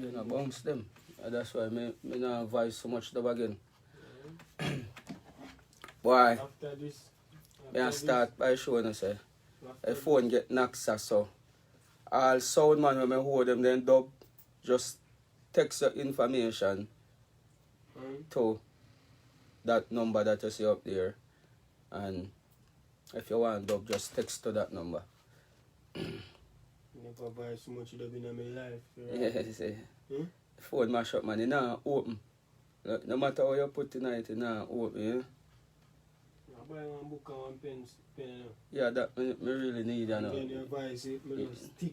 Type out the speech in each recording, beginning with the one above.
You know, bounce them. That's why me not advise so much dub again. Why? After this. I start by showing you say a phone get knocked so all sound man when I hold them then dub just text your information to that number that you see up there, and if you want dub just text to that number. Never buy so much dub in my life. Right? Yeah, see. Phone mash up man, it not open. No matter how you put it in it not open, yeah? I buy one book and one pen. Yeah, that me really need that now. Then you buy it, stick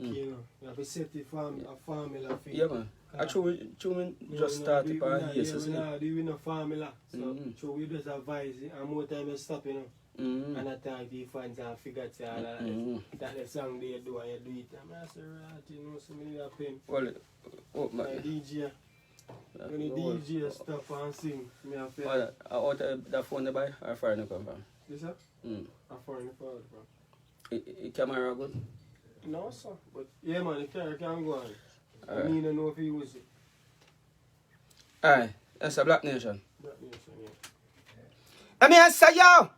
you know. You have to set it for a formula for yeah man. Actually, we just start it on here. We no formula. So we just advise it and more time you stop, you know. And at time the fans and figure it out that the song they do and you do it. I'm say right, you know, so many a pen. Well, my DJ. When the DJ stop and sing, me a play. Well, out of the phone they buy or foreign you come from? Yes sir? A foreign from. The camera good? No sir, but yeah man, the camera can go on. I mean, I don't know if he use it. Alright, that's a Black Nation. Black Nation, yeah. I mean, I say yo,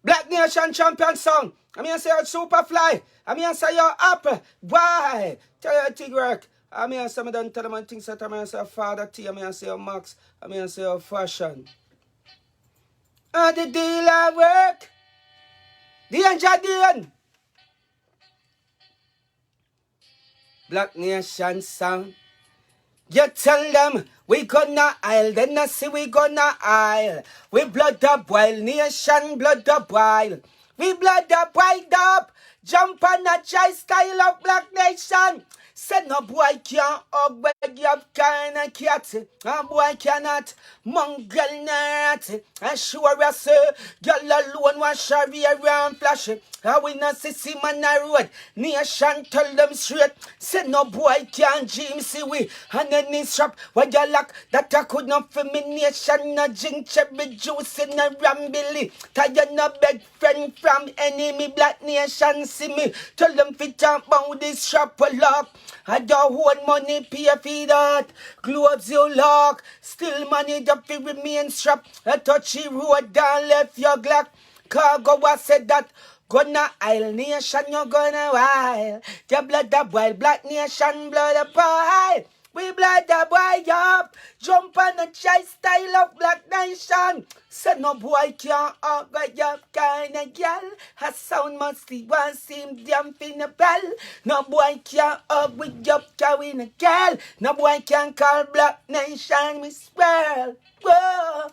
Black Nation champion song. I mean, I say yo, Superfly. I mean, I say yo, up. Why? Tell you thing work. I mean, I say, I don't tell them things that I mean, I say Father T. I mean, I say yo, Max. I mean, I say yo, Fashion. The deal I work. The Anjadian. Black Nation song. You tell them we gonna aisle, then I see we gonna aisle. We blood up wild nation, blood up wild. We blood up wild up. Jump on a try style of Black Nation. Said no boy can't hug beg you kind of cat. A boy cannot mongrel not. I sure I say girl alone want shabby around flash. I will not see man a road. Nation tell them straight. Said no boy can't dream see we. And then this shop where you lock that I could not for me nation. No drink cherry juice in a rambili. Tired no beg friend from enemy Black Nation see me. Tell them fit up about this shop a lock. I don't want money pay for that. Globes you lock. Still money that fi remain strap. A touchy road down left your Glock. Khago was said that. Gonna aisle nation, you're gonna wild. Your blood up wild, Black Nation, blood up wild. We blood up wild up. Jump on the try style of Black Nation. Said no boy can't hug your kind of girl. Her sound must be one seem damn in the bell. No boy can't hug with your carrying a girl. No boy can call Black Nation Miss World. Whoa.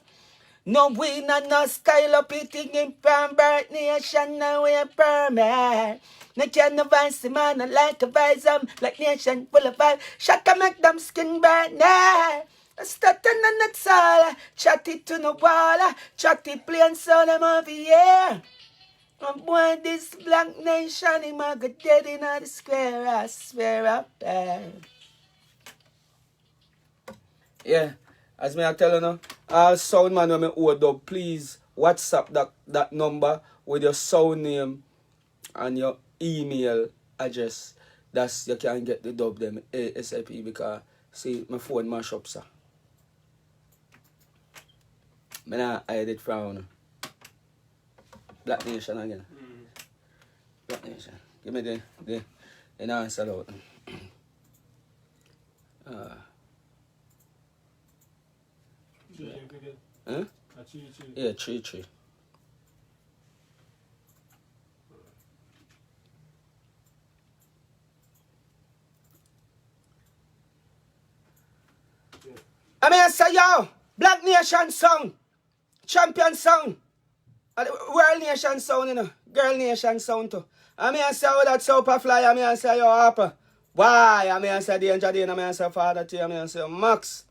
No we not no style up eating in from birth nation, no we permit. No can no vice man, I like a vice Black Nation full of vibe. Shut up make them skin burn. Starting on that sala, chat it to no wall, chat it plain so them over here. And boy this Black Nation, he might get dead in the square, I swear up there. Yeah. As me I tell you now, all sound man when me hold up, please WhatsApp that number with your sound name and your email address. That's you can get the dub them ASAP because see my phone mash up sir. Me not hide it from you. Black Nation again. Black Nation. Give me the answer out. Huh? Yeah, 3. I mean, I say, yo, Black Nation song, champion song, World Nation sound, you know, Girl Nation sound too. I mean, I say, oh, that Superfly, I mean, I say, yo, Harper. Why? I mean, I say, Danger Dane, I mean, I say, Father T, I mean, I say, Max.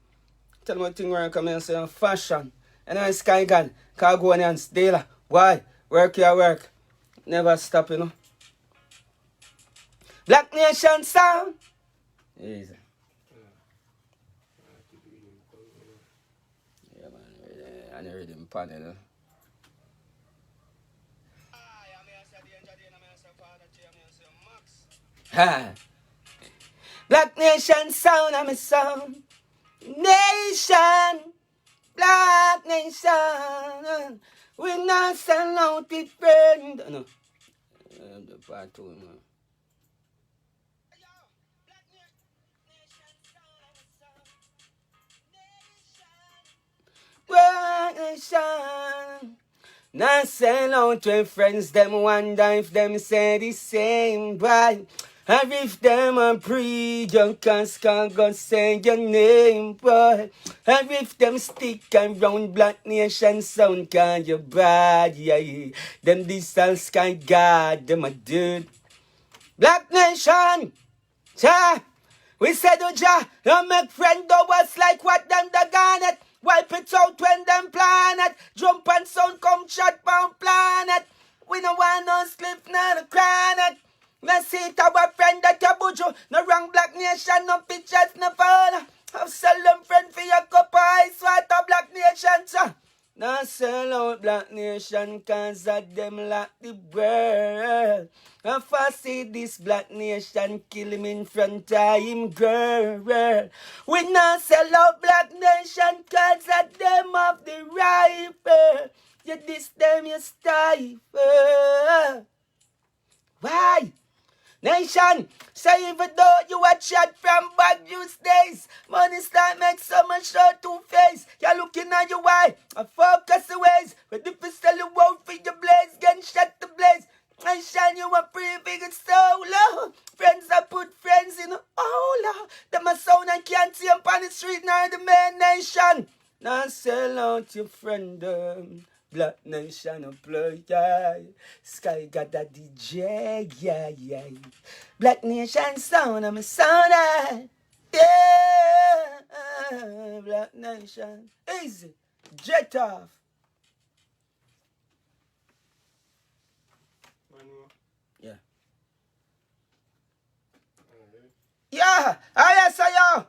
Tell me what thing work, I mean, I say, Fashion. And then Sky God, Khagonians, Dealer. Why? Work your work. Never stop, you know. Black Nation sound. Easy. Yeah, man. I never did pan, you know. Ha! Black nation sound, I'm a sound. Nation, black nation. We not sell out the friend. No, the part two, man. Black nation. Not sell out with friends, them wonder if them say the same, boy. And if them a pre, you can't Khago say your name, boy. And if them stick around Black Nation sound, can you bad, yeah. Them this all sky God, them a dude. Black Nation, cha. We said to Jah, don't make friend of us like what them the garnet. Wipe it out when them planet. Jump and sound come chat pound planet. We no want no slip nor the cranet. Let's see it our friend that a bujo. No wrong Black Nation, no pictures, no phone. I've sell them friend for your cup of ice water Black Nation, sir. Now sell out Black Nation cause of them like the world. If I see this Black Nation kill him in front of him, girl. We not sell out Black Nation cause of them of the rifle. You diss them, you stifle. Why? Nation, say even though you a chat from bad news days, money start make so much show to face. You're looking at your eye, I focus the ways. But if you sell you out for your blaze, getting shut the blaze. Nation, you a pretty so low. Friends I put friends in oh low. Them a sound and can't see them on the street now the main nation. Now sell out your friend. Black Nation a play, yeah. Sky got that DJ, yeah. Black Nation sound, I'm a sounder. Yeah, Black Nation. Easy. Jet off. Yeah. Yeah, I say yo.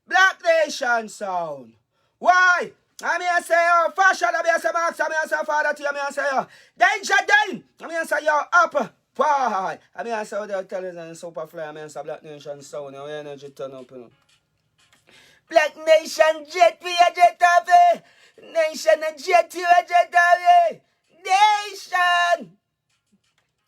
Black Nation sound. Why? I mean, say, yo, fashion, I mean, say, Max, I mean, say, Father, to you, I mean, say, yo, danger, Dane, I mean, say, yo, up, boy, I mean, say, they're telling us, Superfly, I mean, say, Black Nation sound, your energy turn up, you know. Black Nation jet, we a jet off, Nation a jet, you a jet off, Nation,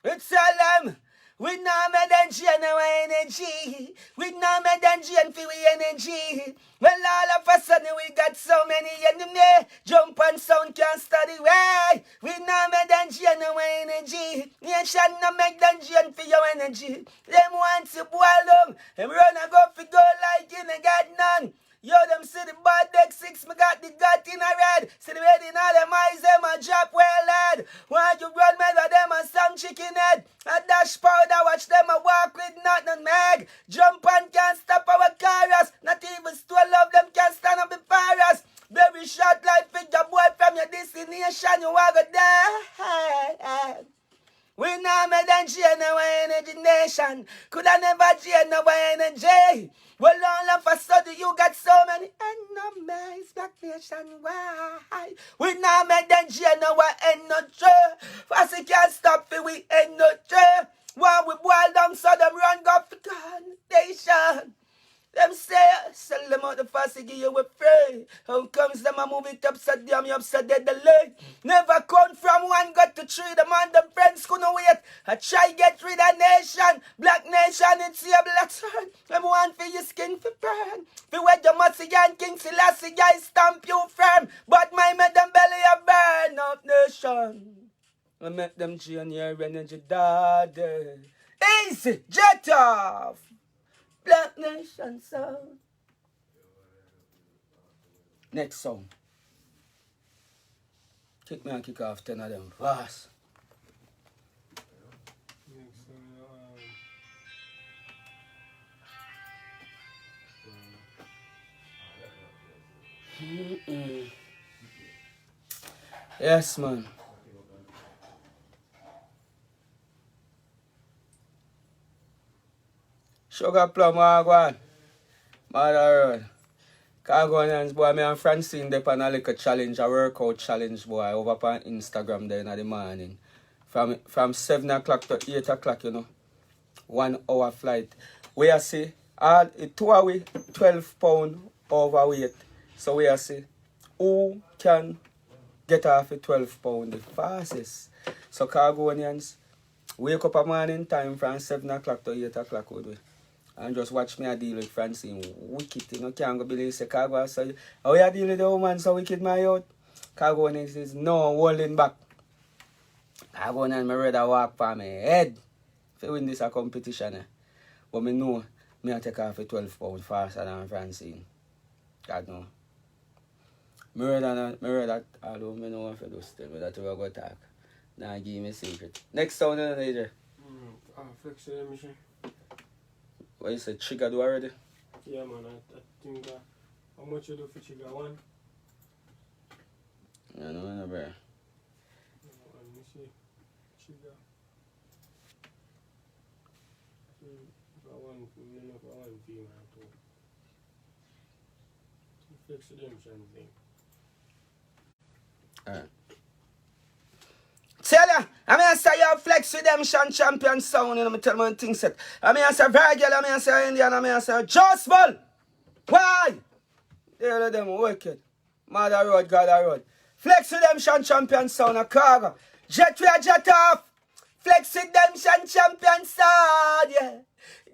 it's all them. We know me than Jane our energy. We know me than Jane for we energy. Well, all of a sudden we got so many enemies. Jump and sound can't study way. We know me than Jane our energy. Nation no make than Jane for your energy. Them want to boil them. Them run and go for go like you ain't got none. Yo, them see the bad deck 6, me got the gut in a red. See the red in all them eyes, them a drop well lad. Why you run me with them a some chicken head? A dash powder, watch them a walk with nothing mag. Jump and can't stop our chorus. Not even still love them can't stand up before us. Very short life figure boy from your destination, you are go there. We know me than Jane our energy nation. Could I never Jane our energy? Well, all of a sudden you got so many enemies, Black Nation, why? We know me than Jane our energy. Fast we can't stop it, we energy. While we boil down so them run go for nation. Them say, sell them out the fast to give you a free. How comes them a move it upside down, you upside dead the leg. Never come from one got to three, them and them friends couldn't wait. I try get rid of nation, Black Nation, it's your black turn. Them want for your skin for burn. For where the Musty and King Selassie guys stamp you firm. But my made them belly a burn up nation. I make them drain your energy, daddy. Easy, jet off. Black Nation sound. Next song. Kick me and kick off 10 of them fast. Yes, man. Sugar plum, wagwan. Mother road. Khagonians, boy, me and Francine dey on a little challenge, a workout challenge, boy, over on Instagram there in the morning. From 7 o'clock to 8 o'clock, you know. 1 hour flight. We are see, Two away 12 pound overweight. So we are say who can get off a 12 pound the fastest. So Khagonians, wake up a morning time from 7 o'clock to 8 o'clock would we. And just watch me a deal with Francine. Wicked, you know, can't go believe say Khago say, how you deal with the woman so wicked my out? Khagonians is no holding back. Khagonians my rather walk for my head. If you win this a competition, but me know me a take off a 12 pound faster than Francine. God no. Me rather although me know if you do still, but that's where I go talk. Now give me a secret. Next sound in the major. Flex the machine. What you say, trigger do already? Yeah man, I think how much you do for trigger one? I know, bro. Let me see. Trigger. For one fee man too. Flex redemption thing. Alright. Tell ya, I mean I say you Flex Redemption champion sound, you know me tell me one thing set. I mean I say Virgil, I mean I say Indian, I mean I say Just Bull. Why? They all of them wicked. Mother road, God road. Flex Redemption champion sound a Khago. Jet we a jet off. Flex Redemption champion sound, yeah.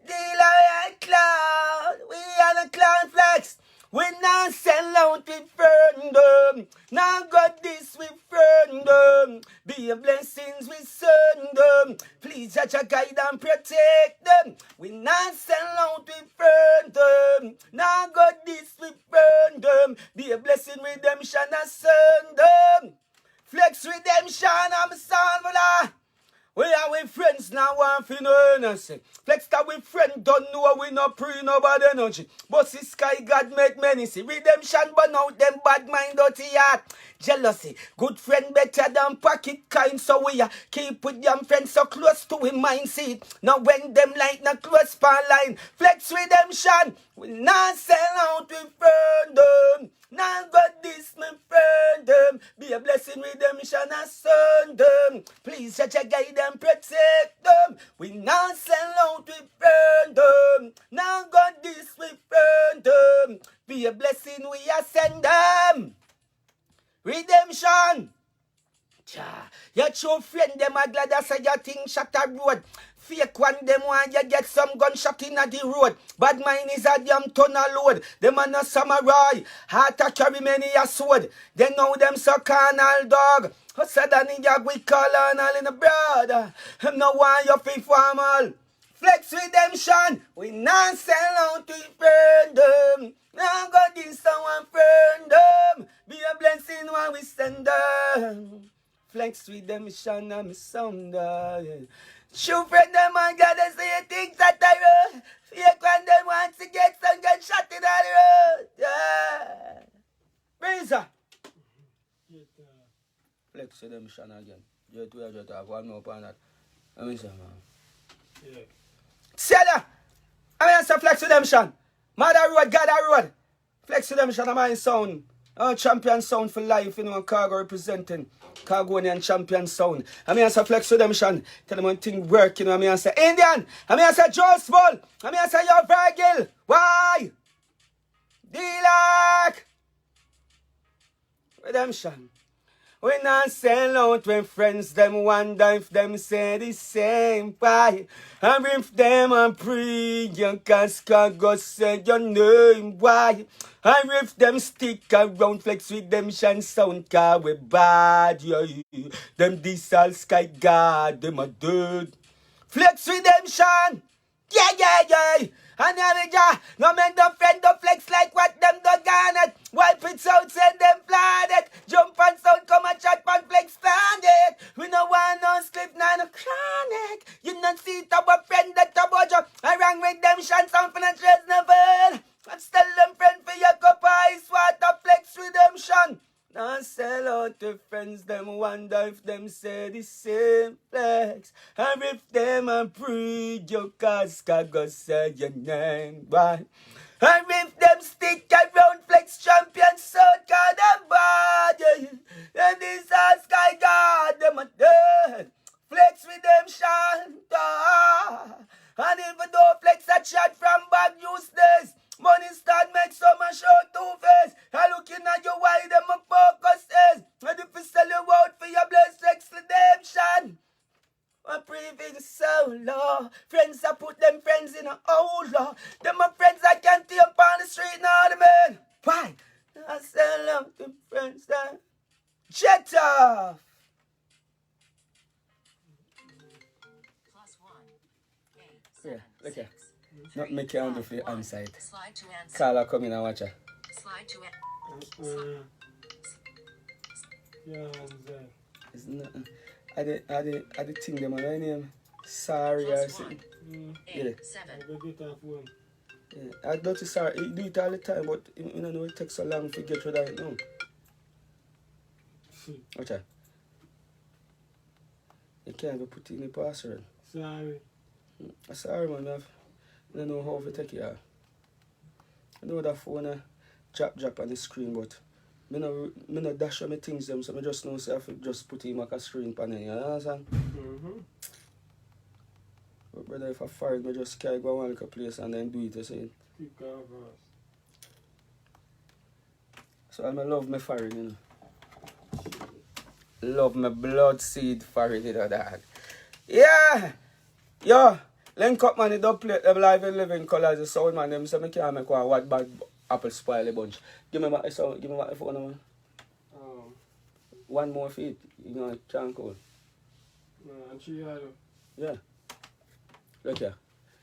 Dealer and clown. We are the clown flex. We not sell out with friendom. Now got this with friendom. Be a blessings with send Please judge a guide and protect them. We not sell out with friendom. Now got this with friendom. Be a blessing redemption and send Flex redemption, I'm son for that. We are with friends now, one for no innocent. Flex that with friends don't know we no pre no bad energy. But the sky God make many see. Redemption burn out them bad mind dirty heart. Jealousy, good friend better than pocket kind. So we keep with them friends so close to him mindset. Now when them like na close pan line. Flex redemption, we not sell out with friend. Now got this my friend. Be a blessing redemption and son. Please judge a guide and protect them. We not sell out with friend. Now got this with friend. Be a blessing we send them. Redemption. Your true friend them are glad I say your thing shut a road. Fake one them want you get some gunshot in the road. Bad mind is a damn ton of load. Them are no samurai. Heart a carry many a sword. They know them so carnal dog. Husada ninja we call on all in the brother. Him no want you feel formal. Flex redemption. We not sell out to friend. Now God is someone friend. Be a blessing when we send them. Flex redemption and me sound. True friend them and gotta say things that I wrote. Fake when them want to get some gunshot in the road. Yeah. Brisa. Flex redemption again. Just have one more upon that. I mean, man. Yeah. Seller. I mean, say Flex redemption. Mother road, God road. Flex redemption, my sound. Champion sound for life, you know, Khago representing Khagonian champion sound. I mean, I say Flex redemption. Tell them one thing work, you know. I mean, I say Indian. I mean, I say Just Bull. I mean, I say your Virgil. Why? D-Lock. Redemption. We not sell out when friends them wonder if them say the same. Why? And if them and pre, you can't Khago say your name. Why? And if them stick around Flex redemption sound car we bad. Yeah. Them this all sky god, them a dude. Flex redemption. Yeah. And no make them friend the flex like what them do garnet. Wipe it out, send them planet. Jump and sound, come and chat pan flex planet. We no want no slip, no chronic. You not see it our friend that about you. I rang redemption sound for the dress never. And tell them friend for your cup of ice water flex redemption. Now sell out to friends, them wonder if them say the same flex. And if them and pre your cause Khago say your name, why? And if them stick around flex champion so God them bad, yeah. And this is sky God, them a dead. Flex redemption, and even though flex a chat from back, you me can't do for the on-site. Slide to answer. Carla come in and watch her. Slide to Yeah, answer. It's not. I the thing them on my name. Sorry or something. Yeah. 8, 7. I go get her phone. Yeah. I don't sorry. You do it all the time, but you know it takes so long to get rid of it now. Watch her. You can't even put it in the password. Sorry. Sorry man, I don't know how to take it off. I know that phone drop on the screen, but I no dash on my things them, so I just know so I have to just put it in like a screen panel, you understand? But brother, if I fire it, I just carry go one little place and then do it, you see? Keep calm first. So I love my firing, you know. Love my blood seed firing, you know that. Yeah! Yo! Link up man, it don't play them live in living colours, the sound man, them say me can't make one what bad apple spoil a bunch. Give me my phone, man. One more feet, you know, can't call. No, and she had Yeah. Look here.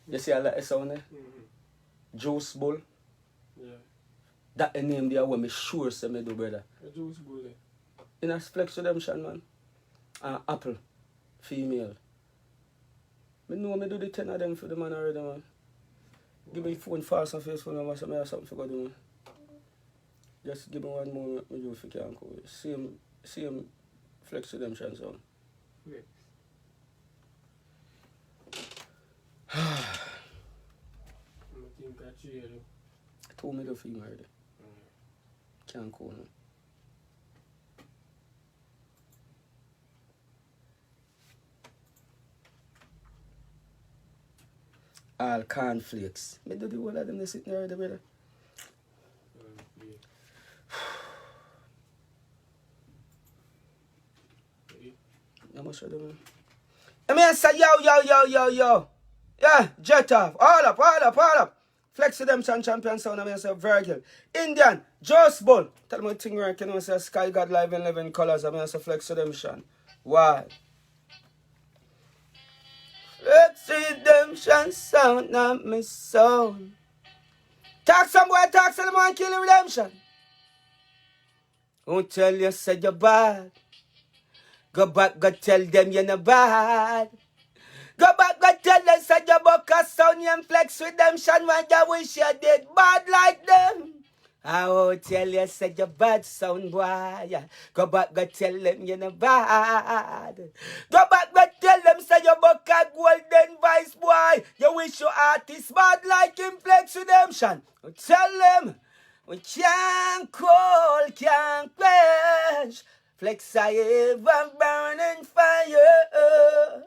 You see a lot of sound there? Juice Bull. Yeah. That the name there what me sure say me do, brother. A juice bull. In a flex redemption, man. Apple. Female. Me know me do the 10 of them for the man already, man. Give me phone fast and face phone number so me have something to go do, man. Just give me one more me do if you can call. Same flex redemption sound. Flex. I think I cheer. I told me the female already. Can't call no. All cornflakes. Me do the whole of them they sitting there already, brother. How much are them? Let me say yo. Yeah, jet off. All up. Flex Redemption Champion sound, I say Virgil. Indian, Joss Bull. Tell me what thing right, you know, say Sky God Live in 11 colors, I say Flex Redemption. Why? Flex Redemption sound, not my sound. Talk some boy, talk some man, kill the redemption. Won't tell you, say you're bad. Go back, go tell them you're not bad. Go back, go tell them, say you buck a sound, you Flex Redemption, when you wish you did bad like them. I won't tell you, say you bad sound, boy. Go back, go tell them you're not bad. Go back, go tell them, say you buck a golden voice, boy. You wish your artist bad like him, Flex Redemption. Tell them, we can't call, can't quench. Flex I ever burning fire.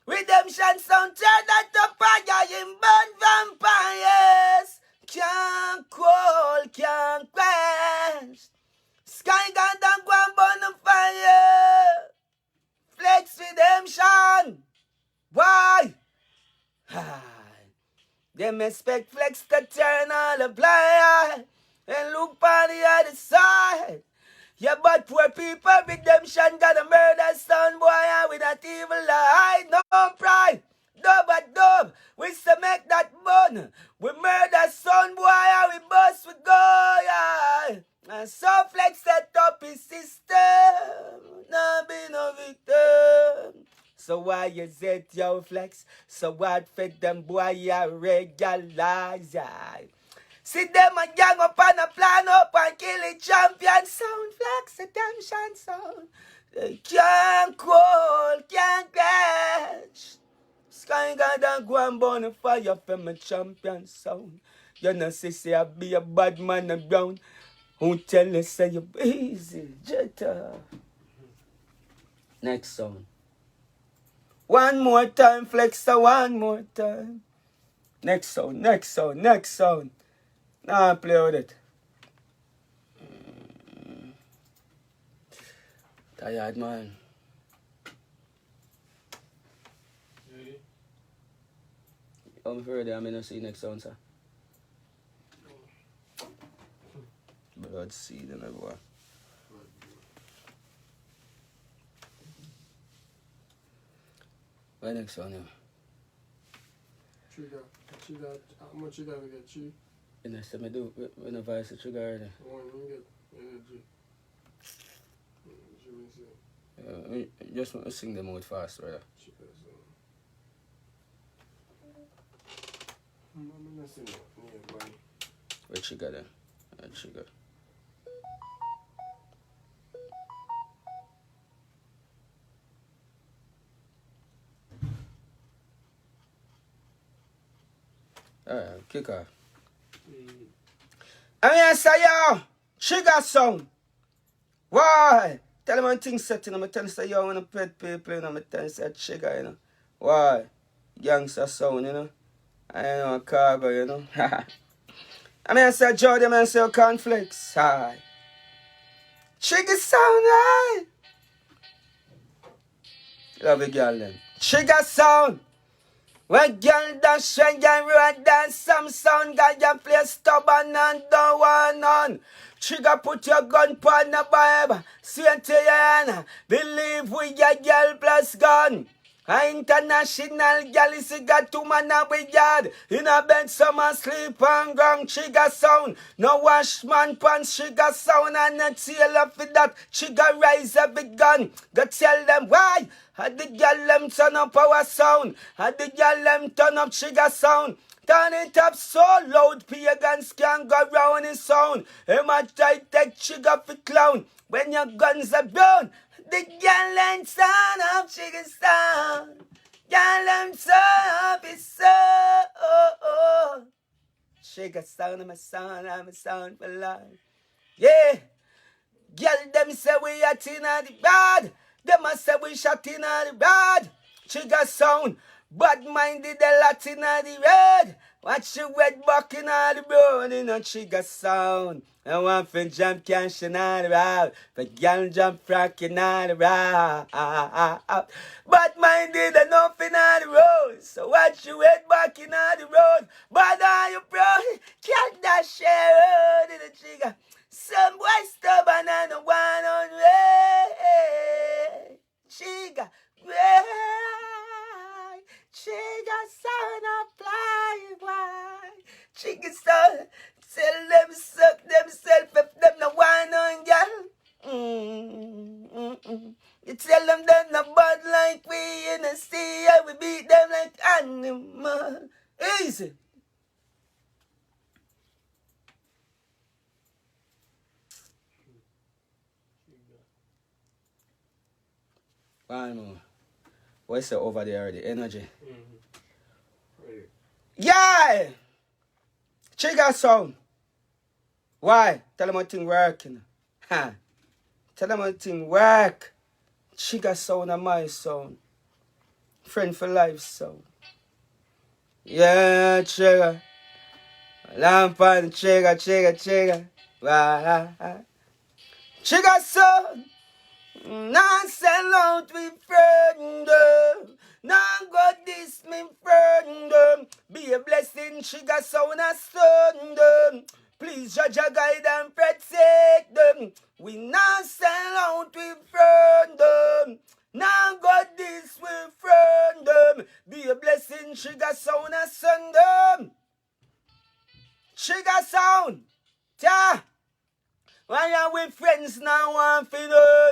Redemption sound turn that to fire in burn vampires. Can't call, can't quench. Sky God and go and burn the fire. Flex Redemption. Why? Them expect Flex to turn all the blind and look on the other side. Yeah, but poor people, redemption got a murder son, boy, and with that evil eye, no pride, dub, we still make that bun. We murder son, boy, and we bust, we go, yeah. And so Flex set up his system, not be no victim. So why you said yo Flex? So what fed them boy you regularize, yeah. See them a gang up on a plan up and kill a champion sound, Flex Redemption sound. They can't call, can't catch. Sky God and go and burn a fire for my champion sound. You know say I be a bad man around. Who tell you say you easy, jetta. Next song. One more time, Flexer, one more time. Next song. Nah, play with it. Tired, man. Ready? I'm afraid I'm going to see next sound, sir. Blood seed and everywhere. Why next one, yeah? Trigger. Trigger, how much you gotta get? 3? And I said, I do when I voice the trigger already. One, you get energy. Just want to sing them out fast, brother. Trigger sound. I'm not saying nearby. Where trigger then? Trigger. Alright, kick off. I mean, I say, yo, trigger sound. Why? Tell them one thing setting. I'm tell you, say, yo, when I pet people, you know, I'm tell you, say, trigger, you know. Why? Gangster sound, you know. I know, Khago, you know. I mean, I say, Jordan, I say, conflicts. Hi. Trigger sound, hi. Love you, girl, then. Trigger sound. When girl dash and girl run dance, some sound guy you play stubborn and don't want none. Trigger put your gun pon the vibe, say to your hand, believe we your girl plus gun. A international girl is got 2 man a we yard. In a bed some a sleep on ground, trigger sound. No wash man pants, trigger sound and a tail up with that. Trigger rise a big gun. Go tell them why. Had the girl them turn up our sound. Had the girl them turn up trigger sound. Turn it up so loud, pagans can't go round his sound. Him a try take trigger for clown. When your guns are blown, the girl them turn up trigger sound. Girl them turn up his sound. Trigger sound, I'm a sound for life. Yeah. Girl them say we are tina the bad. Them a say we shot in the bad. Trigger sound. Bad minded the Latin the red. Watch you wet back in the road in a trigger sound. I want for jump cash in the road. For girl jump frack in the road. Bad minded enough in the road. So watch you wet back in the road. Bad are you bro? Can't dash road in the trigger. Some boy stubborn and the one on way. Trigger, way. Trigger sound of fly, why? Trigger sound, tell them suck themselves if them no one on girl. You tell them they're not bad like we in the sea, we beat them like animals. Easy. One more. What's the over there already? Energy. Right. Yeah! Trigger sound. Why? Tell them one thing working. Ha. Tell them one thing work. Trigger sound and my sound. Friend for life sound. Yeah, trigger. Lamp on trigger. Why? Trigger sound. Now sell out with friend. Now go this me friend. Be a blessing, trigger sound a son. Please judge a guide and protect them. We now sell out with friend. Now go this with friend. Be a blessing, trigger sound a son. Trigger sound. Ta. When you're with friends now, one for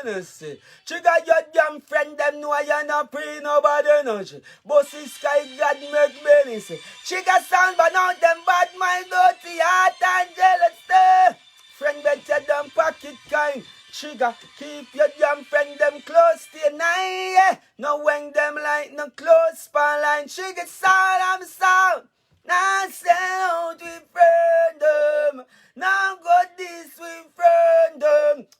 honest. Trigger your damn friend, them know you're not pray nobody energy. Bossy sky, God make business. Trigger sound, but now them bad mind, dirty heart and jealous. Friend better than pocket kind. Trigger, keep your damn friend, them close to your nine. Yeah. No when them like no close span line. Trigger sound, I'm sound. Now sell out with friend. Now go this with friend.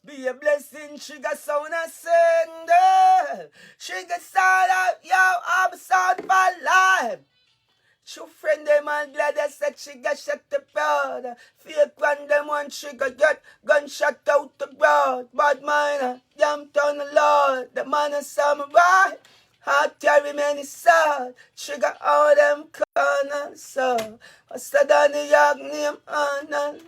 Be a blessing, trigger sound a sender. Trigger sound up, yo, I'm sound for life. True friend, them and glad I said trigger shut the powder. Fake one, them one trigger get gunshot out the ground. Bad miner, damn turn the Lord. The man is samurai. Heart carry many sword. Trigger all them corners. So I said on the York name Arnold.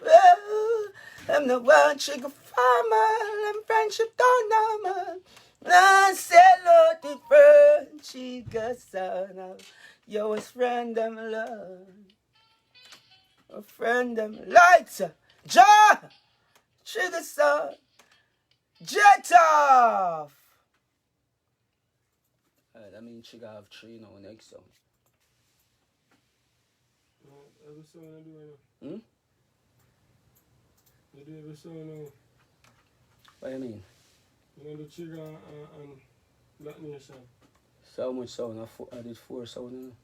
Them the one trigger farmer. Them friendship don't know man. Now sell out the friend. Trigger son of yours friend them love. A friend them lights. Ja! Trigger sound. Jet off! That means trigger have 3 now next sound. Every song I do now. Hmm? You do every song now. What do you mean? You know the trigger and Black Nation. So how much sound? I did 4 sound, you know?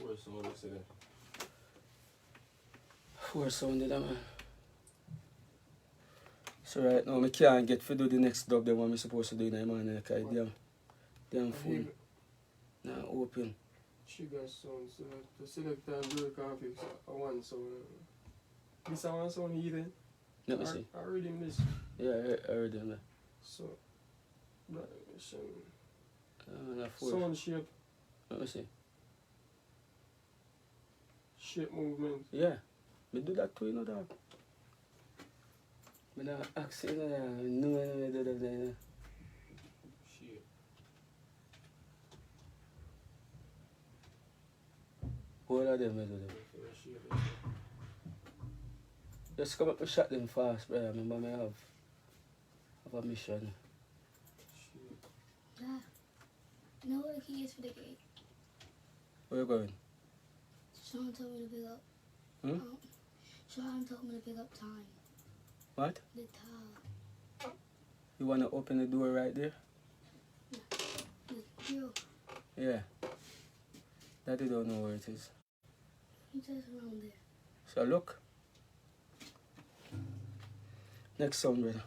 4 sound, I say that. 4 sound did I, man. So right now, I can't get to do the next dub the one I'm supposed to do in the morning. Because damn phone now open. Trigger sound, so to select and do the conflicts are one sound. This is one sound hidden. Let me see. I read him this. Yeah, I heard them there. So, Black Nation. Sound Sound shape. Let me see. Shape movement. Yeah. Me do that too, you know, dog. Me not ask you, you know, no, do that, you know. Shape. All of them, I do them. Just come up and shot them fast, brother. Remember, I have a mission. Yeah. You know what the key is for the gate? Where you going? Sean told me to pick up. Hmm? Sean told me to pick up time. What? The time. You want to open the door right there? You. Yeah. Daddy don't know where it is. He says around there. So look. Next song, brother.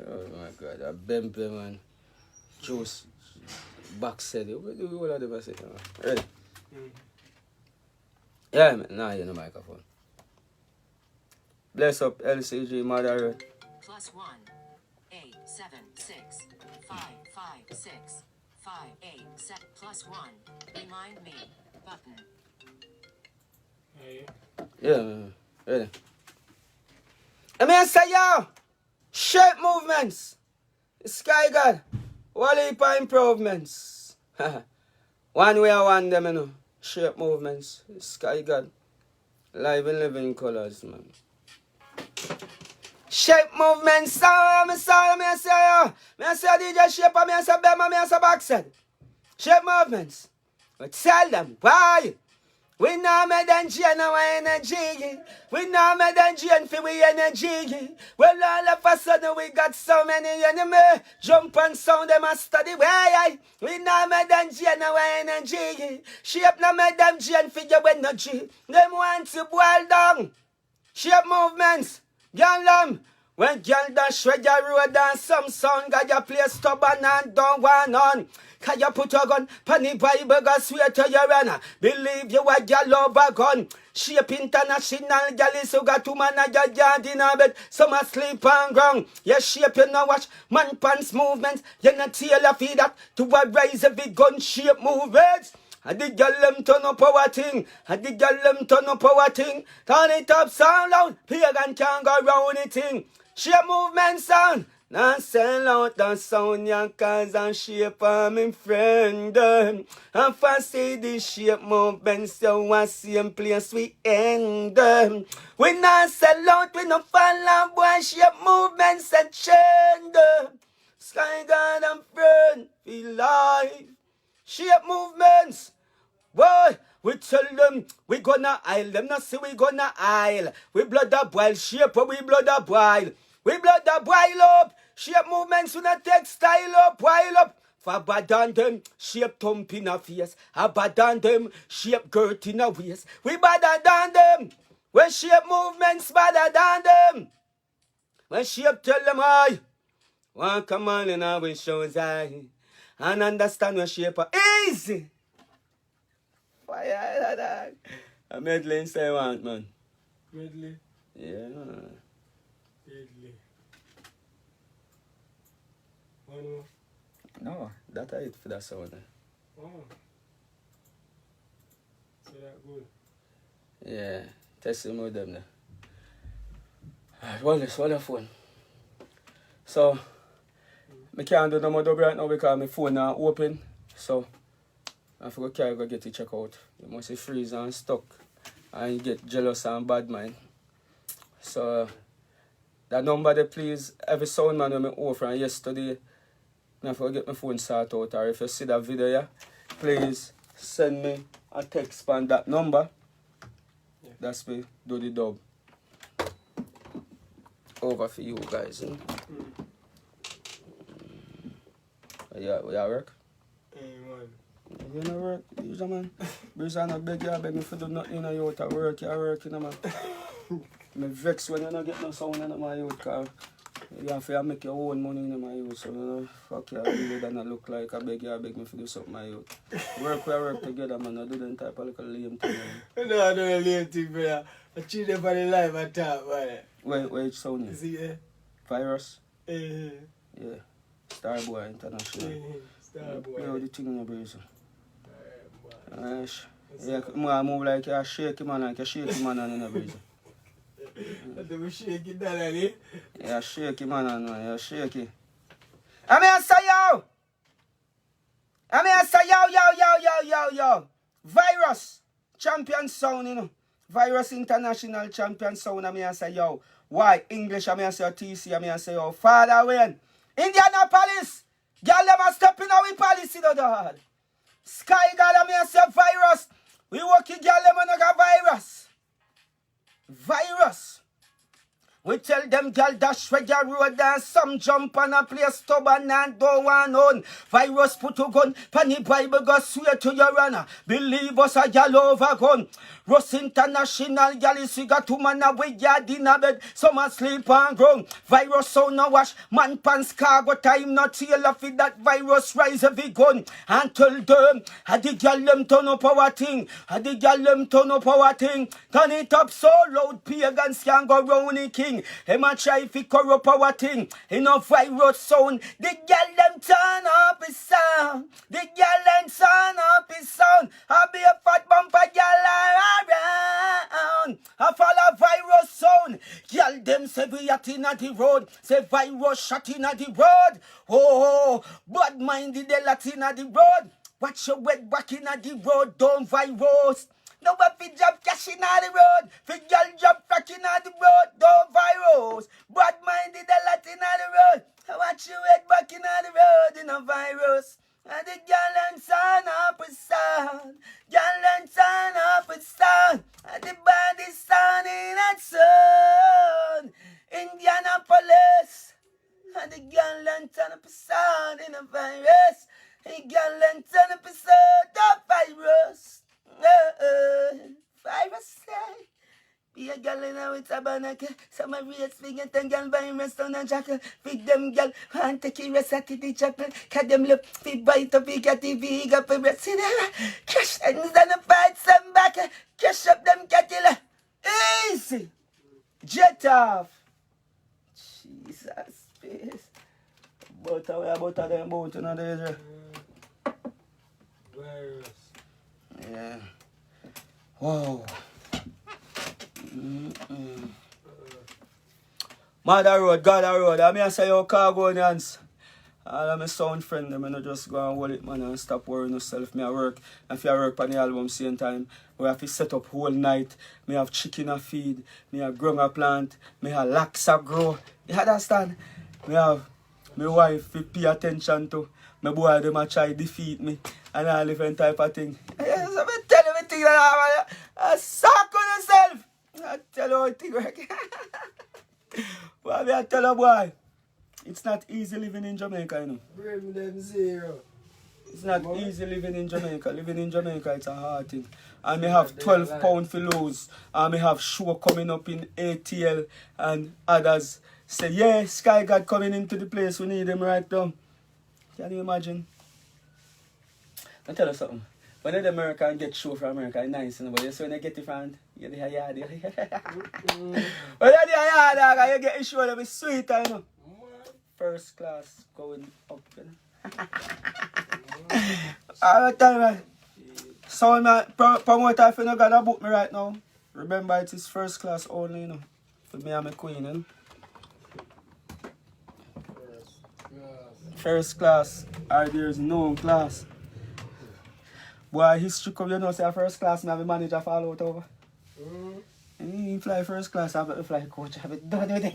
Oh my God, a Bempe, man. Juice, backside. What do all of them say? Ready? Yeah, man. Nah, you no microphone. Bless up LCG, mother. +1 8 7 6 5 5 6 5 8 7 +1 remind me button. Hey. Yeah, man. Ready? I mean, say, yo, shape movements. Sky God, one heap of improvements. One way I want them, you know. Shape movements. Sky God. Live and living colors, man. Shape movements, sorry, me I say, yo. Me I say DJ Shape, me I say Bema, me I say Backside. Shape movements. But tell them, why? We know me than Jane our energy. We know me than Jane for we energy. Well, all of a sudden we got so many enemy. Jump and sound them a study way. We know me than Jane our energy. Shape no me than Jane for your energy. Them want to boil down. Shape movements. Girl them. When girl dash with your road and some sound, got your place stubborn and don't want on. Can you put a gun, penny Bible, God swear to your honor. Believe you a girl love a gun. Shape international, girl is who got two man at your yard in a bed. Some asleep on ground. You shape, you know watch, man pants movements. You not tail of feed that to a rise every gun shape movements. I dig girl them turn up our thing. I dig girl them turn up our thing. Turn it up, sound loud. Pagan can't go round anything. Shape movement sound. Now sell out the sound, your cause and shape I'm in friend. And if I say the shape movement, so I same place we end. We not sell out, we no follow boy shape movements and trend. Sky God and friend, feel life. Shape movements. Boy, we tell them we gonna aisle. Them not say we gonna aisle. We blood the boil shape, we blood the boil. We blood the boil up. Shape movements we not take style up, boil up. For bad on them, shape thump in a face. A bad on them, shape girt in a waist. We badder than them. When shape movements badder than them. When shape tell them I want come on in our shows I and understand when shape easy. Fire that. A medley say want, man. Medley. Yeah. Medley. One more. No, that is it for that sound. Oh. So that good. Yeah. Testing with them there. Alright, well, it's all your phone. So, I can't do no more dub right now because my phone not open. So I have to go get it check out. You must freeze and stuck. And you get jealous and bad mind. So that number there, please, every sound man when I offer from yesterday, I have to get my phone sorted out. Or if you see that video, yeah, please send me a text on that number. Yeah. That's me do the dub. Over for you guys. You know? Yeah, we are work? Hey, man. You know work? You man. Because I not beg you, I beg me for do nothing in you to work, you work, you know, man. Me vex when you don't get no sound in my youth, because you have to make your own money in my youth. So, you know, fuck you, I really don't look like I beg me for do something in my youth. Work, we work together, man. I do them type of little lame thing, man. No, I don't lame thing, brother. I treat them for the life I talk, man. Where it's sound in? See, Virus? Yeah. Starboy International. Starboy. Yeah, the thing in your brain, yeah, I move like a shaky man, in the breeze. I'm shaking that, eh? Yeah, shaky man, yeah, shaky. I'm here to say yo. Virus champion sound, you know. Virus International champion sound, I'm here to say yo. Why? English, I'm here to say TC, I'm here to say yo. Father Wayne. Indianapolis. Girl, them a step in our policy, though, dog. Sky girl, I'm here to say virus. We working girl, them a got virus. Virus. We tell them girl dash where your road and some jump and a play stubborn and don't want on. Virus put a gun, penny Bible go swear to your honor. Believe us a girl over gun. Ross International girl is we got two man away yard in a bed. Some a sleep on ground. Virus so no wash. Man pants Khago time not tail of it that virus rise every gun. And tell them a the girl them turn up our thing. Turn it up so loud pagans can go round the king. Him a try fi corrupt our thing. In a virus sound. The girl them turn up his sound. I be a fat bumper girl around. I follow virus sound. Girl them say we at inna the road. Say virus shot inna the road. Oh, bad minded the Latina the road. Watch your wet back inna the road. Don't virus. No but fi job cash inna the road. Fi girl job crack inna the road. Don't virus. Bad minded the Latina the road. Watch your wet back inna the road in a virus. And the girl and son up with sound. And the body sound in that sun. Indianapolis. And the girl and turn up a sound in a virus. The girl and turn up a sound of virus. Virus say. Be a girl in a with a banana. Some of real swing and ten girl by restaurant and jackal. Big them girl and take a rest at the chapel. Cut them lip, feed bite up, big at the big up a rest in there. Cash ends and a fight some back. Cash up them cattle. Easy. Jet off. Jesus, space. Butter, we are butter them boat in the Virus. Yeah. Wow. Mother road, God road. I mean I say your Khagonians. All of my sound friend them, I not just go and hold it, man, and stop worrying yourself. Me I work. And if I work on the album same time, we have to set up whole night. Me have chicken a feed. Me have grown a plant. Me have lax a grow. You understand? Me have my wife to pay attention to. My boy them a try defeat me. And all different type of thing. Yes, I'm telling you things that I suck on yourself. I tell you how it works. What I tell you, boy? It's not easy living in Jamaica, you know. Bring them zero. It's not easy living in Jamaica. Living in Jamaica, it's a hard thing. I may have 12 pounds for lose. I may have show coming up in ATL and others say, yeah, Sky God coming into the place. We need him right now. Can you imagine? I'll tell you something. When the American get show from America, it's nice, you know, but you see when you get it from you get the yard. When you get the yard, you get the show, it'll be sweet, you know. First class going up, you know. All the time, man. So, man, promoter, if you not gonna book me right now, remember it is first class only, you know. For me and my queen, you know. first class or there's no class. Boy, history come, you know, say first class, me have a manager fall out over. And he fly first class, I bet the fly coach, I bet done with it.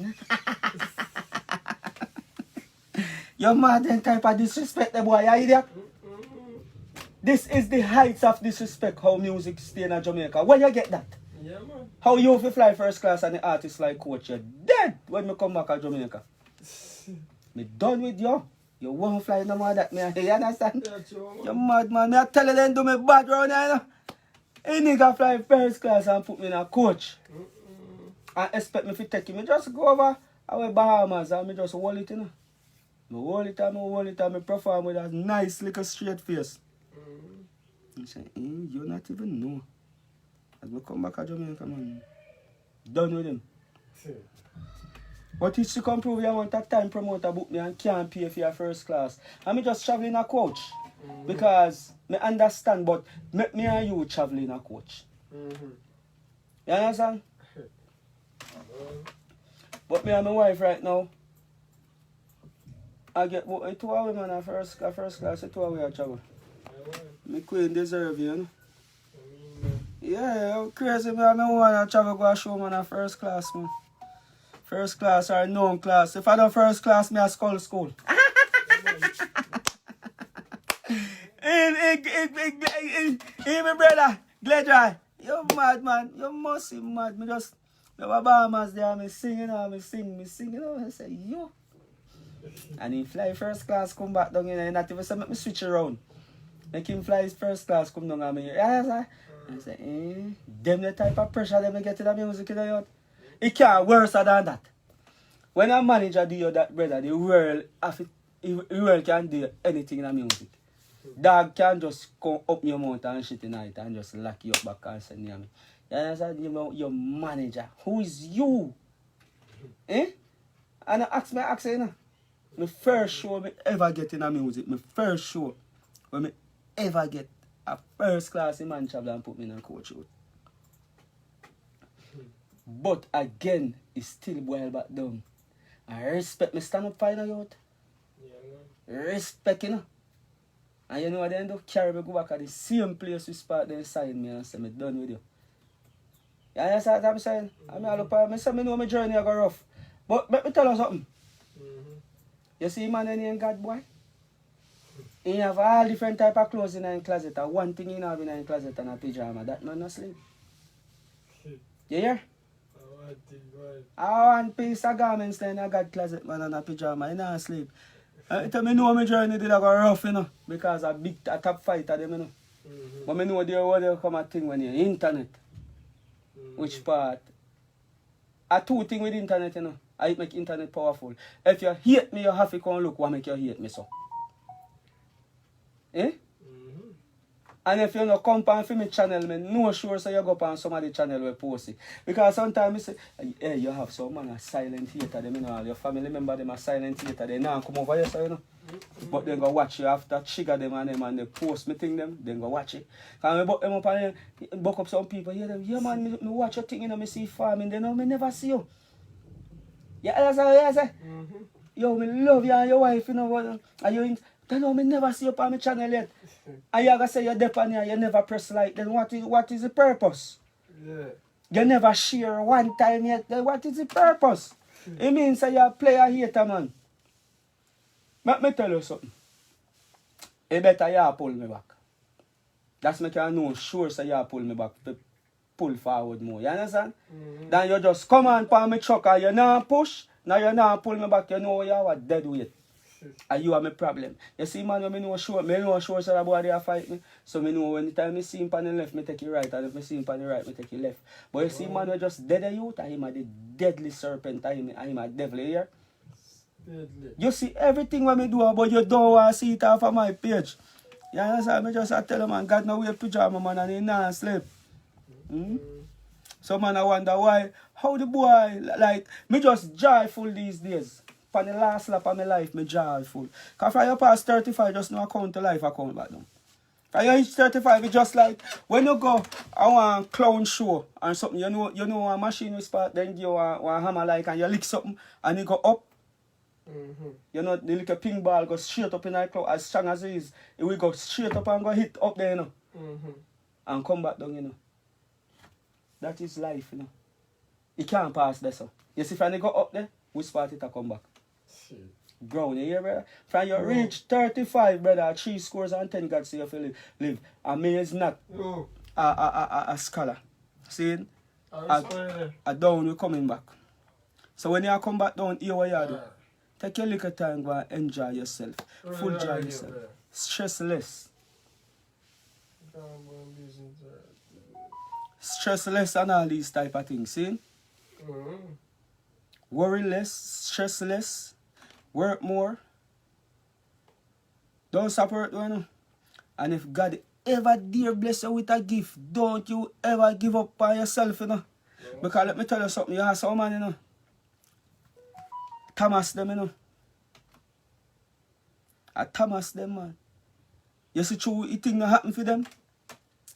You mad then type of disrespect the boy, you idiot? This is the heights of disrespect, how music stay in Jamaica. Where you get that? Yeah, man. How you fi fly first class and the artist like coach, you're dead when me come back to Jamaica. Me done with you. You won't fly no more that me. You understand? That's your man. You mad man. Me I tell you them do me bad round here, you know. A nigga fly first class and put me in a coach. And expect me to take him. Me just go over our Bahamas and me just hold it, you know. Me hold it and me perform with a nice little straight face. He say, you not even know. As we come back to Jamaica, man. Done with him. But it's to come prove you want a time promoter book me and can't pay for your first class. And me just traveling a coach. Because me understand, but make me and you traveling a coach. You understand? But me and my wife right now, I get 2 hours man a first class, 2 hours I travel. Me queen deserve you, know? Yeah, crazy me and me want to travel go a show man a first class, man. First class or known class. If I do first class, me a school. Hey, my brother, Gledry. You mad, man. You must be mad. Me just, the Bahamas there, me sing, you know, me sing, you know. I say, yo. And he fly first class, come back down, you know, not even say, make me switch around. Make him fly his first class, come down on me. Yeah, I say, them the type of pressure them get in the music, you know. It can't worse than that. When a manager do you that, brother, the world can do anything in the music. Dog can just come up your mouth and shit in it and just lock you up back and say near me. You understand? You know, your manager. Who is you? And I ask you, you know, my first show me ever get in the music, my first show when me ever get a first class in Manchester and put me in a coach out. But again, it's still boiled back down. I respect me stand up final out. Yeah, respect, you know. And you know what they end up carry me go back at the same place we spot them sign me and say me done with you. You understand what I'm saying? I mean, I look at me say me know my journey I go rough. But let me tell you something. You see man named God boy? He have all different type of clothes in his closet. And one thing he have in his closet and a pyjama. That man not sleep. You hear? I one piece of garments in a God closet, man, and a pyjama. He not sleep. Tell me know my journey did I go rough, you know, because a top fighter them, you know. But me know there what they come a thing when you internet. Which part? A two thing with internet, you know. I make internet powerful. If you hate me, you have to come look what make you hate me so. And if you don't come on for my channel, me no sure so you go on some of the channel where post it. Because sometimes you say, hey, you have some man a silent hater, them, you know, your family member them a silent hater, they now come over here, so you know. But then go watch you after trigger them and they post me thing them, then go watch it. Because I buck them up and buck up some people, hear them, yeah man, me watch your thing, you know, me see farming, they know me never see you. Yeah, that's what I say. Yo, me love you and your wife, you know what, and you they know me never see you on my channel yet. And you gonna say you're deaf and you never press like. Then what is the purpose? Yeah. You never share one time yet. Then what is the purpose? It means that you're a player hater, man. Let me tell you something. It better you pull me back. That's make you know sure so you pull me back to pull forward more. You understand? Then you just come on for me truck and you not push. Now you not pull me back. You know you are dead weight. And you are my problem. You see, man, when I know sure so that boy they fight me. So I know when the time I see him on the left, I take it right. And if I see him on the right, I take it left. But you see, man, we just dead a youth. And him a the deadly serpent. And him a devil here. Deadly. You see everything what I do, but you don't want to see it off of my page. You understand? I just tell him, man, God no wear pyjama, man, and he not sleep. So, man, I wonder why. How the boy, like, me just joyful these days. For the last lap of my life, me joyful. Because if you pass 35, just no account to life account back down. If you reach 35, it's just like when you go on one clown show or something, you know a machine will start, then you one hammer like and you lick something and you go up. You know, the little ping ball goes straight up in the cloud, as strong as it is. It will go straight up and go hit up there, you know. And come back down, you know. That is life, you know. It can't pass there, so. You see, when they go up there, we spot it to come back. Ground, you hear, brother? From you reach 35, brother, 3 scores and 10 God say if you live. And me is not a scholar. See? A down, you coming back. So when you come back down, here what you do? Take your little time, go and enjoy yourself. Full joy yourself. Stressless. Stressless and all these type of things, see? Worry less, stressless, work more. Don't support one. And if God ever dare bless you with a gift, don't you ever give up on yourself, you know. Because let me tell you something, you have some man, you know. Thomas them, you know. I Thomas them, man. You see true it thing that happen for them?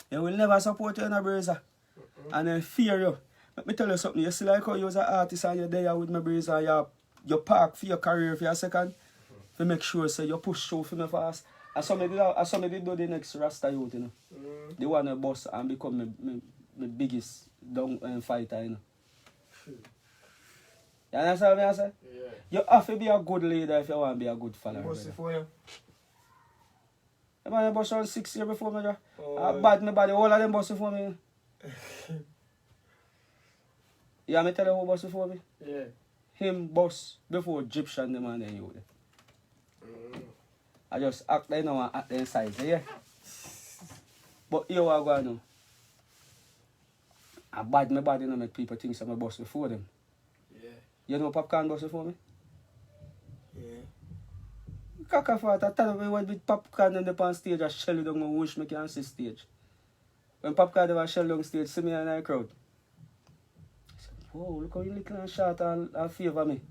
They will never support you in a brother. And then fear you. Let me tell you something. You see like how you was an artist and you're there with my brother and you park for your career for a second. To make sure so you push through for me fast. And somebody do the next Rasta youth, you know. They want to boss and become my biggest fighter, you know. You understand what I say? Yeah. You have to be a good leader if you want to be a good follower. Boss for you? I boss around 6 years before me. I bad my body, all of them boss for me. You want me tell you who boss before me? Yeah. Him boss before Egyptian them and then you. I just act like now and act inside, yeah? But here what I go now. I bad my body and make people think I'm a boss before them. You know popcorn boss before me? Yeah. Kakafat, I tell you what with popcorn on the stage, I shell you down, I wish me can see stage. When popcorn was shell down stage, see me in the crowd. I said, whoa, look how you little and short and favor me.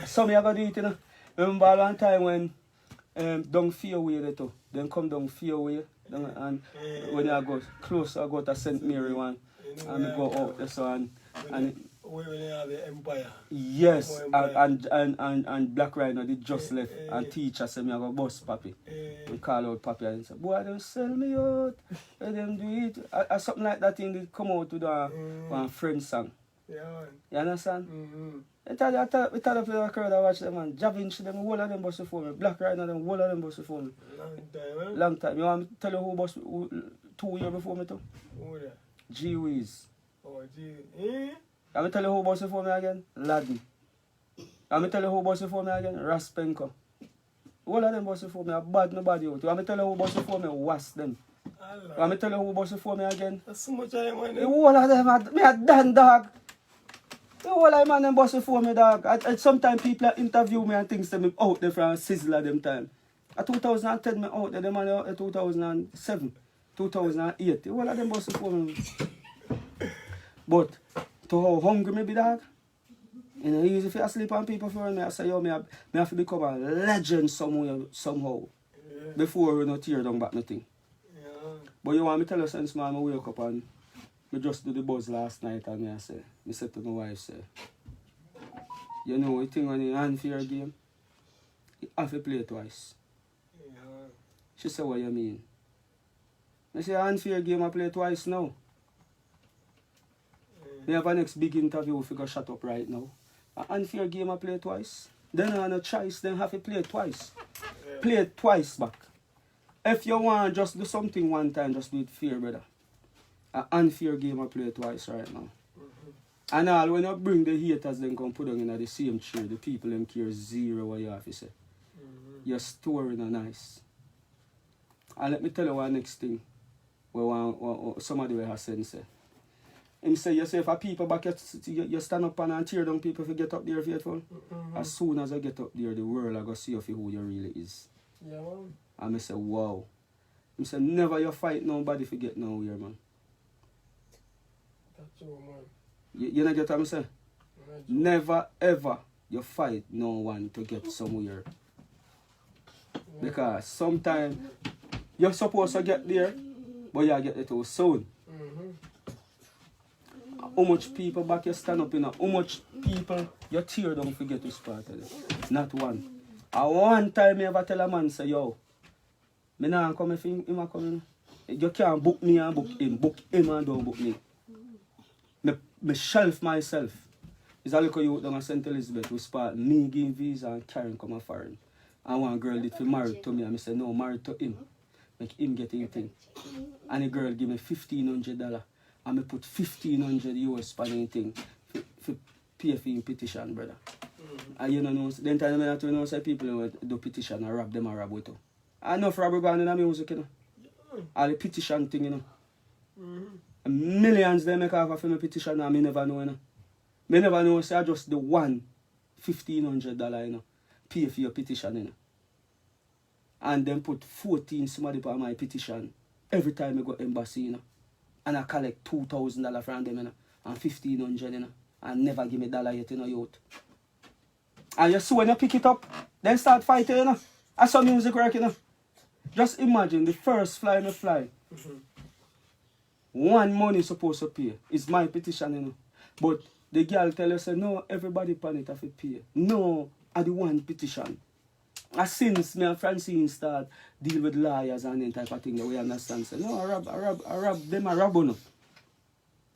So me I go do it, you know. Remember one time when down Fairway there too. Then come down Fairway and when I go close, I go to St. Mary one and I go out there so and when they have the Empire. Yes, and Black Rhino did just left and teacher said me I go bus papi. We call out papi and say, boy don't sell me out. Let them do it. Something like that thing did come out to the one friend song. Yeah, man. You understand? We tell up the crowd I watch them man. Javinch them, all of them bus before me. Black Rhino them, all of them bus before me. Long time, man. Long time. You want me to tell you who bus 2 years before me too? Who that? G-Wiz. Oh, G. Let me tell you who boss for me again? Laddie. Let me tell you who boss for me again? Raspenko. All of them boss for me. I bad my body out. Let me tell you who boss for me? Was them. Let me tell you who boss for me again? That's so much of them, man. All of them, me a done dog. All of them boss for me, dog. Sometimes people interview me and things to me out there from Sizzler them time. At 2010 me out there, them man out 2007, 2008. All of them boss for me. But to how hungry me be, dog. You know, easy if you sleep on people for me, I say, yo, me have to become a legend somewhere, somehow. Yeah. Before we not tear down back nothing. Yeah. But you want me to tell you since man, I wake up and I just do the buzz last night and I said to my wife, say, you know, you think when you unfair game, you have to play twice. Yeah. She said, what you mean? I say, unfair game, I play twice now. We have a next big interview if we go shut up right now. An unfair game I play twice. Then I have no choice, then have to play it twice. Yeah. Play it twice back. If you want just do something one time, just do it fair, brother. An unfair game I play twice right now. And all when you bring the haters then come put them in the same chair, the people them care zero what you have to say. Your story not nice. And let me tell you one next thing. Where somebody will have sense. Him say, you say if a people back, you stand up and tear down people if you get up there faithful. As soon as I get up there, the world I go see of you who you really is. Yeah, man. And I say, wow. Him say, never you fight nobody if you get nowhere, man. That's true, man. You know get what I'm saying? Never ever you fight no one to get somewhere. Yeah. Because sometimes you're supposed to get there, but you get it too soon. How much people back you stand up in, how much people you tear down forget this part of it. Not one. And one time me ever tell a man say, yo, me nah come if him a come. You can't book me and book him. Book him and don't book me. Me shelf myself. It's a little youth down at St. Elizabeth who spot me giving visa and carrying come a foreign. And one girl did for married to me and I said, no, married to him. Make him get anything. And the girl give me $1,500 and me put 1,500 US for anything for pay for him petition, brother. And you know, then time I to know say people who do petition and rob them and rob with you. I know for robbery going in the music, you know. All the petition thing, you know. Millions they make off for me petition and me never know, you know. Me never know, say I just the one $1,500, you know, pay for your petition, you know. And then put 14 somebody for my petition every time I go embassy, you know. And I collect $2,000 from them, you know, and 1,500, you know, and never give me dollar yet, you know, youth. And you see when you pick it up, then start fighting, you know. I saw music work, you know. Just imagine the first fly me fly. One money supposed to pay. It's my petition, you know. But the girl tell us, no, everybody pan it have to pay. No, I the one petition. And since me and Francine start deal with lawyers and that type of thing, that we understand, say, no, I rob them, I rob no.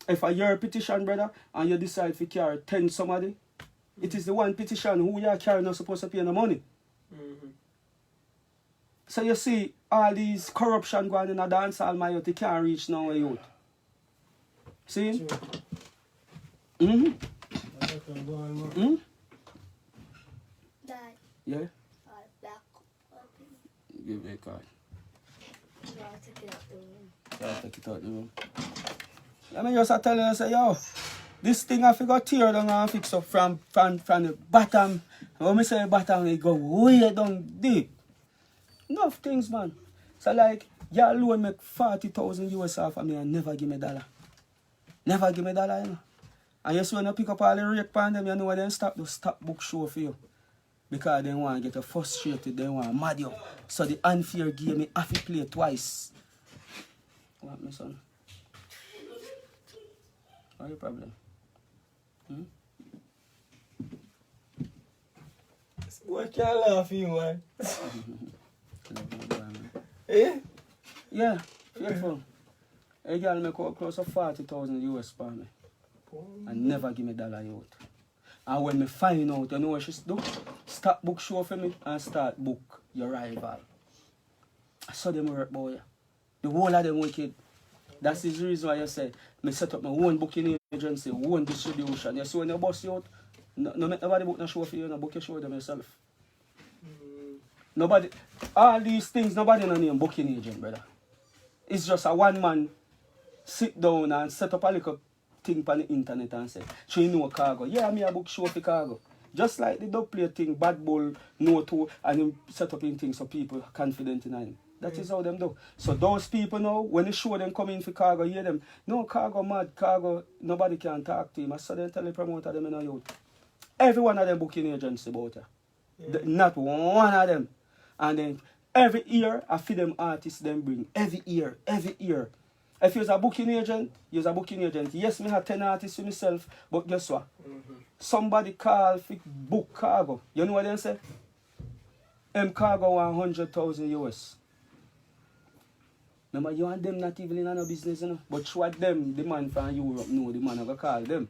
If I hear a petition, brother, and you decide to carry 10 somebody, it is the one petition who you are carrying not supposed to pay no money. So you see, all these corruption going in a dance hall, my youth, you can't reach now, youth. See? Dad. Yeah? Black. Give me a card. No, I'll take it out the room. Yeah, take it out the room. I mean, just tell you, say, yo, this thing I figure tear down and fix up from the bottom. When I say bottom, it go way down deep. Enough things, man. So like, you alone make 40,000 US off of me and never give me $1. Never give me $1, you know. And you see when you pick up all the rake pan them, you know when they stop book show for you. Because they want to get you frustrated, they want to mad you. So the unfair game, you have to play twice. What, my son? What's your problem? What can't laugh you, man? Eh? Yeah, faithful. A girl make out close to 40,000 US for me. And never give me $1 out. And when me find out, you know what she do? Stop book show for me and start book your rival. I saw them work, boy. The whole of them wicked. That's the reason why you say, me set up my own booking agency, own distribution. You see when you bust you out, no make nobody book no show for you, no book your show them yourself. Nobody, all these things, nobody no name booking agent, brother. It's just a one man sit down and set up a little thing on the internet and say, so you know Khago. Yeah, me a book show for Khago. Just like the dog play thing, bad bull, no two, and him set up in things so people are confident in him. That is how them do. So those people now, when the show them come in for Khago, hear them, no, Khago mad, Khago, nobody can talk to him. I saw them tell the promoter them in a youth. Every one of them booking agency about her. Yeah. Not one of them. And then every year, I feed them artists them bring. Every year. If you're a booking agent, you're a booking agent. Yes, me have 10 artists for myself, but guess what? Somebody call for book Khago. You know what they say? Khago 100,000 US. Remember, you and them not even in no business, you know? But show them, the man from Europe, no, the man I go call them.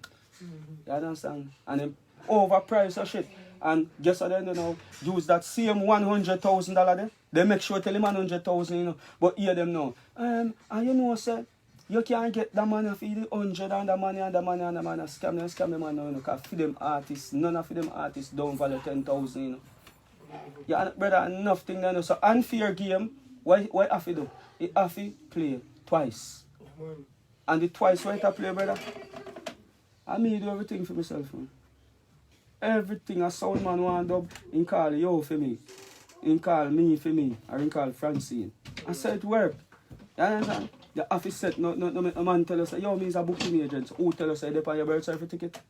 You understand? And them overpriced or shit. And guess what they do now? Use that same $100,000 there. They make sure tell him 100,000, you know. But hear them now. And you know, sir, you can't get the money for the 100 and the money and the money and the money. Scam them, you know. Because for them artists, none of them artists don't value 10,000, you know. Yeah, brother, enough thing there, you know. So unfair game, what have to do? You have to play twice. And the twice what I play, brother, I mean do everything for myself, man. Everything a sound man want dub, he call you for me. He call me for me. Or he call Francine. I said it work. You understand? The office said no man tell us, yo, me is a booking agent. Who tell us they pay your birth certificate?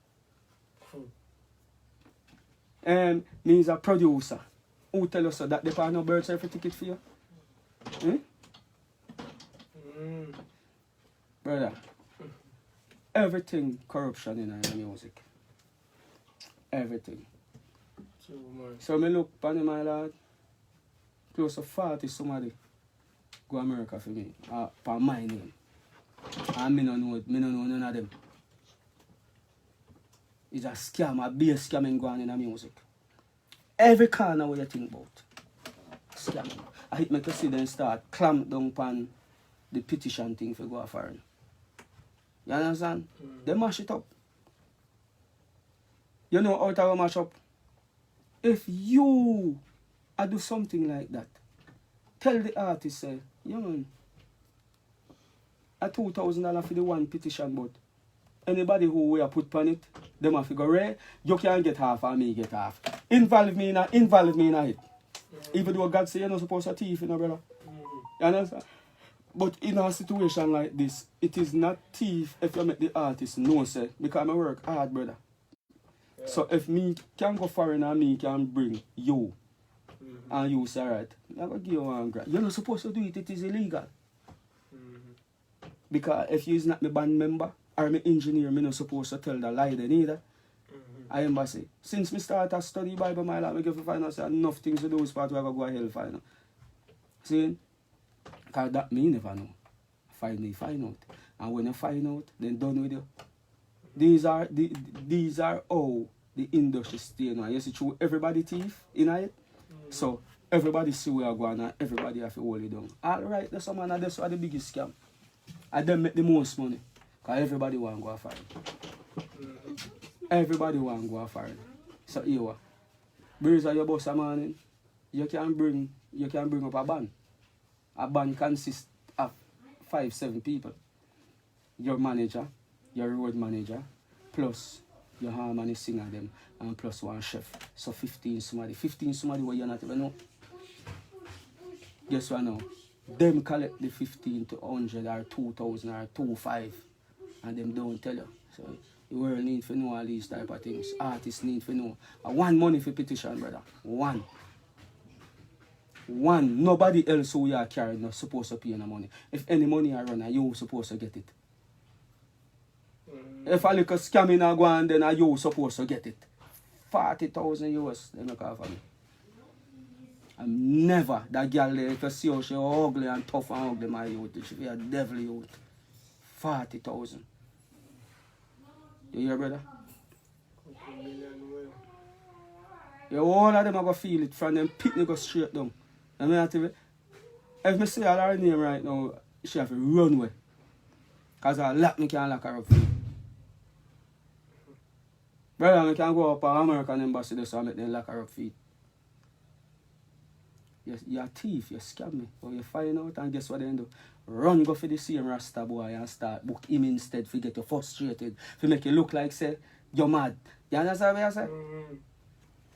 Me is a producer. Who tell us that they pay no birth certificate for you? Brother, everything corruption in our music. Everything. True, man. So me look upon my lad, close to 40 somebody go America for me, for my name. And me no know none of them. It's a scam, a big scamming going in the music. Every corner what you think about. Scamming. I hit make you see them start clamp down upon the petition thing for go foreign. You understand? They mash it up. You know how to mash up? If you do something like that, tell the artist, say, yeah man, a $2,000 for the one petition, but anybody who will put on it, them have to go rare, you can get half and me get half. Involve me in it. Even though God say you're not supposed to thief, you know, brother. You understand? But in a situation like this, it is not thief if you make the artist know, say, because I work hard, brother. Yeah. So if me can go foreign and me can bring you, and you say, right, I'm going to give you $1,000. You're not supposed to do it, it is illegal. Because if you is not my band member or my engineer, I'm not supposed to tell the lie then either. I embassy. Since I start to study Bible, my life, I get to find out enough things to do with part where I go to hell find out. See? Because that me never know. Find out. And when you find out, then done with you. These are how the industry stay now. You see through everybody thief in it. So everybody see where you going and everybody have to hold it down. Alright, that's some man that's the biggest scam. And them make the most money. Because everybody want to go foreign. Everybody want to go foreign. So here what? Breeze your bus a morning, you can bring up a band. A band consists of 5-7 people. Your manager, your road manager, plus your harmony singer them, and plus one chef. So 15 somebody. 15 somebody where you're not even know. Guess what now? Them collect the 15 to 100 or 2,000 or 2,500 and them don't tell you. So the world need to know all these type of things. Artists need to know. One money for petition, brother. One. Nobody else who you are carrying not supposed to pay any money. If any money I run, you supposed to get it. If a little scamming I go on, then you supposed to get it. 40,000 US, they make off of me. I'm never that girl there, if you see how she ugly and tough and ugly, my youth, she be a devil youth. 40,000. You hear, brother? Yeah, all of them are going to feel it from them picnic go straight down. I mean, if I say all her name right now, she have to run away. Because I lock me can't lock her up. Brother, I can go up to American embassy there so I make them lock her up feet. You're a thief, you scam me. But you find out and guess what they do? Run go for the same Rasta boy and start book him instead for get you frustrated. For make you look like say you're mad. You understand what I say?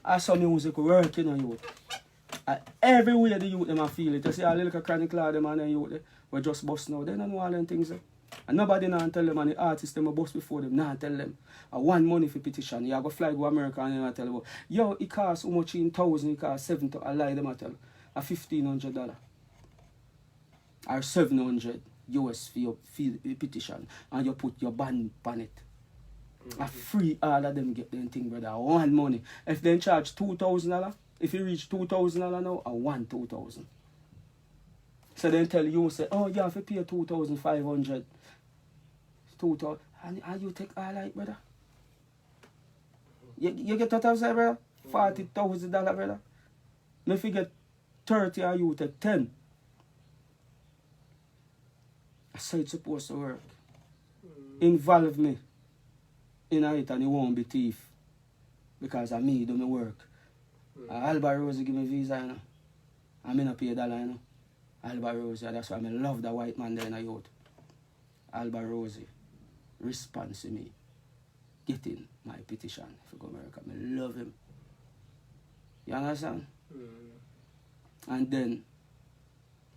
I saw music working on you. Everywhere the youth them feel it. You see a little chronic law them and the youth we just bust now. They don't know all them things. And nobody now tell them and the artists them bust before them. Now tell them. I want money for petition. You go fly go America and you tell them, yo, it costs how much in 1,000, it costs 7,000. I lie them I tell a $1,500 or 700 US for your petition and you put your band on it. A free all of them get them thing, brother. I want money. If they charge $2,000, if you reach $2,000 now, I want 2,000. So then tell you, say, oh, you have to pay 2,500. 2,000. And you take all right, brother. You get what I'm saying, brother? $40,000, brother. If you get 30 and you take 10. That's how it's supposed to work. Involve me in it and it won't be thief. Because of me do my work. Alba Rosie give me visa, you know. I not pay $1, you know. Alba Rosie, that's why I love the white man there in the youth. Alba Rosie responds to me getting my petition for go America. I love him. You understand? And then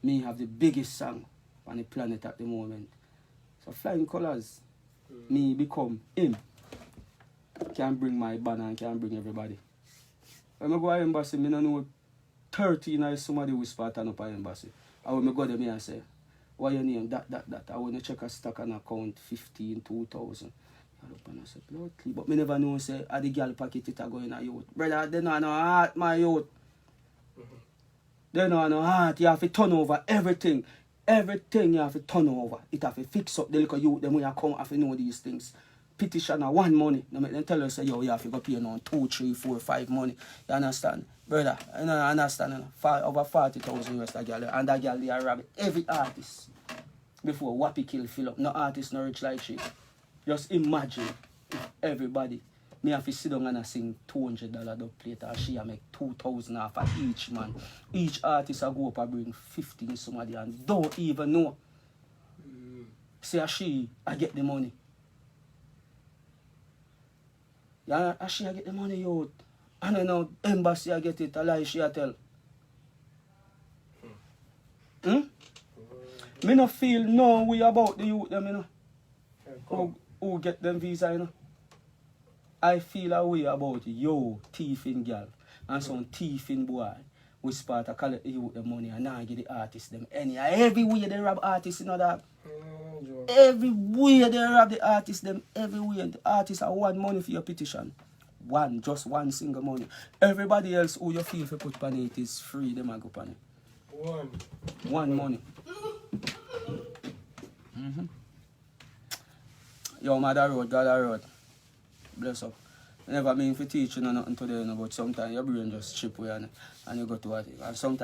me have the biggest song on the planet at the moment. So Flying Colors, me become him. Can bring my banner and can bring everybody. When I go to embassy, I know 13 is somebody who start up at embassy. And when I go there, I say, what your name? That. I want to check a stock and account 15, 2,000. I look and I say, blood clean. But me never know say the girl pocket it a go in a youth. Brother, they know no heart, my youth. They know no heart. You have to turn over everything. Everything you have to turn over. It have to fix up the little youth. Them when you come have to know these things. Petition are one money. Now make them tell us say, yo, you have to go pay on 2, 3, 4, 5 money. You understand? Brother, you know, understand? You know? Over 40,000 US that girl. And that girl they rob every artist. Before Wappy kill fill up. No artist no rich like she. Just imagine if everybody me have to sit down and sing $200 dub plate and she make 2,000 off of each man. Each artist a go up and bring 15 somebody and don't even know. Say she I get the money. Yeah, she I get the money youth. And then now embassy I get it, a lie she a tell. Me no feel no way about the youth them, you know. Who get them visa, you know. I feel a way about yo, thiefing girl and some thiefing boy who start to collect the youth the money and now give the artists them any. Everywhere they rob artists, you know that. Everywhere they rob the artists them, everywhere. The artists are one money for your petition. One, just one single money. Everybody else who you feel for put on it is free, them a go on it. One money. Yo, mother road, God road. Bless up. I never mean for teaching or nothing today, you know, but sometimes your brain just chip away and you go to it. And sometimes